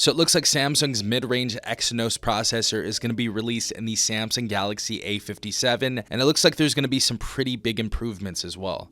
So it looks like Samsung's mid-range Exynos processor is going to be released in the Samsung Galaxy A57, and it looks like there's going to be some pretty big improvements as well.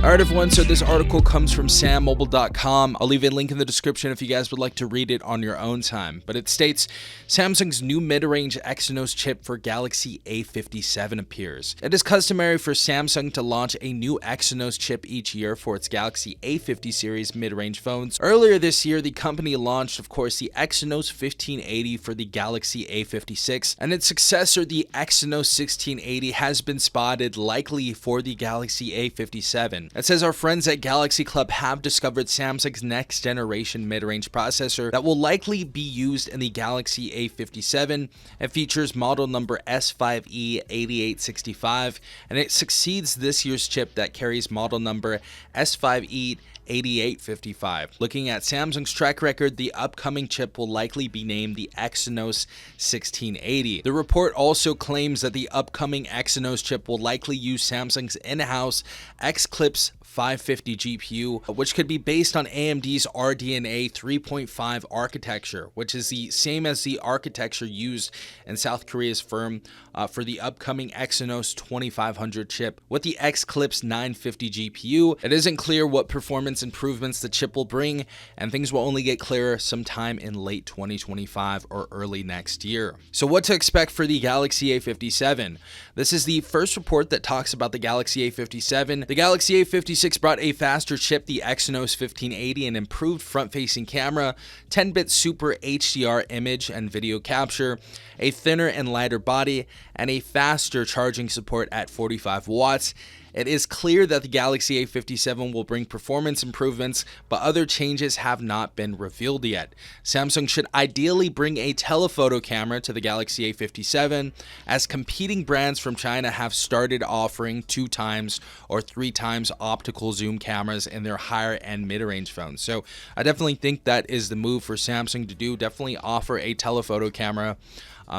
Alright everyone, so this article comes from sammobile.com. I'll leave a link in the description if you guys would like to read it on your own time. But it states, Samsung's new mid-range Exynos chip for Galaxy A57 appears. It is customary for Samsung to launch a new Exynos chip each year for its Galaxy A50 series mid-range phones. Earlier this year, the company launched, of course, the Exynos 1580 for the Galaxy A56, and its successor, the Exynos 1680, has been spotted likely for the Galaxy A57. It says our friends at Galaxy Club have discovered Samsung's next generation mid-range processor that will likely be used in the Galaxy A57. It features model number S5E8865, and it succeeds this year's chip that carries model number S5E8855. Looking at Samsung's track record, the upcoming chip will likely be named the Exynos 1680. The report also claims that the upcoming Exynos chip will likely use Samsung's in-house Eclipse 550 GPU, which could be based on AMD's RDNA 3.5 architecture, which is the same as the architecture used in South Korea's firm for the upcoming Exynos 2500 chip. With the Eclipse 950 GPU, it isn't clear what performance improvements the chip will bring, and things will only get clearer sometime in late 2025 or early next year. So what to expect for the Galaxy A57? This is the first report that talks about the Galaxy A57. The Galaxy A56 brought a faster chip, the Exynos 1580, an improved front-facing camera, 10-bit Super HDR image and video capture, a thinner and lighter body, and a faster charging support at 45 watts. It is clear that the Galaxy A57 will bring performance improvements, but other changes have not been revealed yet. Samsung should ideally bring a telephoto camera to the Galaxy A57, as competing brands from China have started offering 2 times or 3 times optical zoom cameras in their higher end mid-range phones. So I definitely think that is the move for Samsung to do. Definitely offer a telephoto camera.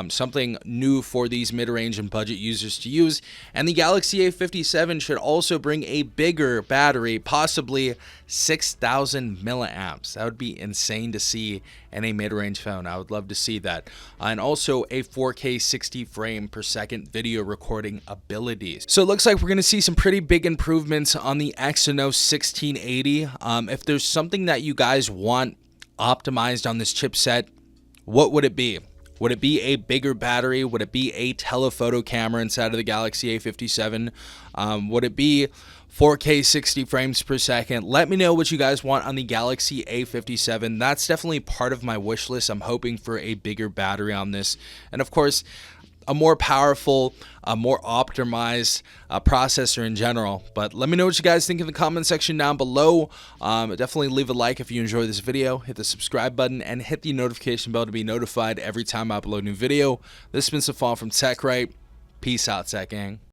Something new for these mid-range and budget users to use. And the Galaxy A57 should also bring a bigger battery, possibly 6,000 milliamps. That would be insane to see in a mid-range phone. I would love to see that. And also a 4K 60 frame per second video recording abilities. So it looks like we're going to see some pretty big improvements on the Exynos 1680. If there's something that you guys want optimized on this chipset, what would it be? Would it be a bigger battery? Would it be a telephoto camera inside of the Galaxy A57? Would it be 4K 60 frames per second? Let me know what you guys want on the Galaxy A57. That's definitely part of my wish list. I'm hoping for a bigger battery on this. And of course, a more powerful, more optimized processor in general. But let me know what you guys think in the comment section down below. Definitely leave a like if you enjoyed this video. Hit the subscribe button and hit the notification bell to be notified every time I upload a new video. This has been Safan from TechRight. Peace out, Tech Gang.